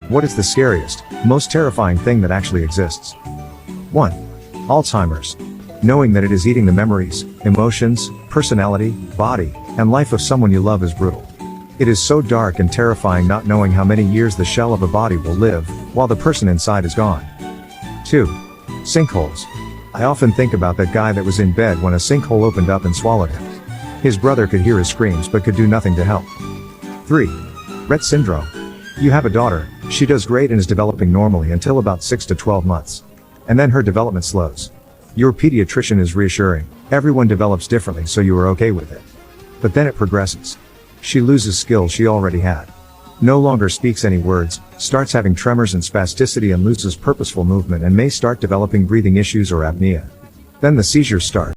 What is the scariest, most terrifying thing that actually exists? 1. Alzheimer's. Knowing that it is eating the memories, emotions, personality, body, and life of someone you love is brutal. It is so dark and terrifying not knowing how many years the shell of a body will live, while the person inside is gone. 2. Sinkholes. I often think about that guy that was in bed when a sinkhole opened up and swallowed him. His brother could hear his screams but could do nothing to help. 3. Rett syndrome. You have a daughter, she does great and is developing normally until about 6 to 12 months. And then her development slows. Your pediatrician is reassuring, everyone develops differently so you are okay with it. But then it progresses. She loses skills she already had. No longer speaks any words, starts having tremors and spasticity and loses purposeful movement and may start developing breathing issues or apnea. Then the seizures start.